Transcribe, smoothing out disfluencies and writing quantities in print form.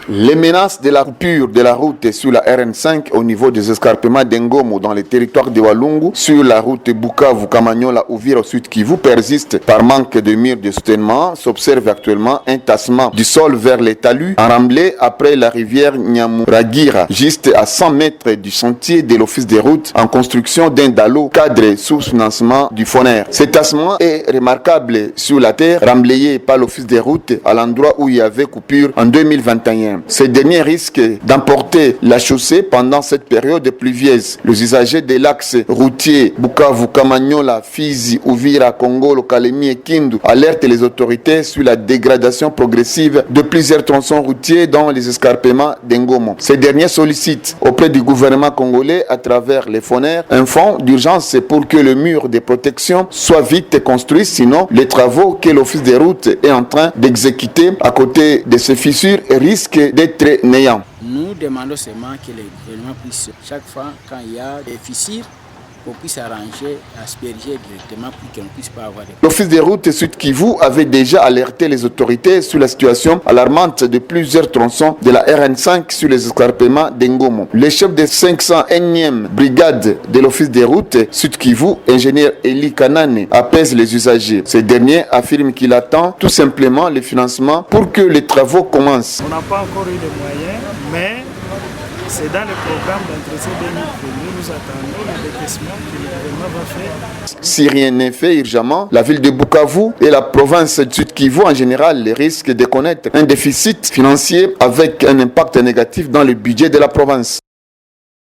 Les menaces de la coupure de la route sur la RN5 au niveau des escarpements d'Engomo dans les territoires de Walungu, sur la route Bukavu-Kamanyola-Uvira au sud Kivu persistent par manque de murs de soutènement. S'observe actuellement un tassement du sol vers les talus enrambés après la rivière Nyamuragira, juste à 100 mètres du sentier de l'office des routes en construction d'un dallo cadre sous financement du FONER. Ce tassement est remarquable sur la terre remblayée par l'office des routes à l'endroit où il y avait coupure en 2021. Ces derniers risquent d'emporter la chaussée pendant cette période pluvieuse. Les usagers de l'axe routier Bukavu, Kamanyola, Fizi, Uvira, Kongolo, Kalemi et Kindu alertent les autorités sur la dégradation progressive de plusieurs tronçons routiers dans les escarpements d'Engomo. Ces derniers sollicitent auprès du gouvernement congolais à travers les FONER un fonds d'urgence pour que le mur de protection soit vite construit, sinon les travaux que l'office des routes est en train d'exécuter à côté de ces fissures risquent d'être néants. Nous demandons seulement que le gouvernement puisse, chaque fois quand il y a des fissures, qu'on puisse arranger, asperger directement pour qu'on ne puisse pas avoir des... L'office des routes Sud Kivu avait déjà alerté les autorités sur la situation alarmante de plusieurs tronçons de la RN5 sur les escarpements d'Engomo. Le chef de 501e brigade de l'office des routes Sud Kivu, ingénieur Eli Kanane, apaise les usagers. Ce dernier affirme qu'il attend tout simplement le financement pour que les travaux commencent. On n'a pas encore eu de moyens, mais c'est dans le programme d'entretien 2022. Nous attendons le décaissement que le gouvernement va faire. Si rien n'est fait urgemment, la ville de Bukavu et la province du Sud Kivu en général risquent de connaître un déficit financier avec un impact négatif dans le budget de la province.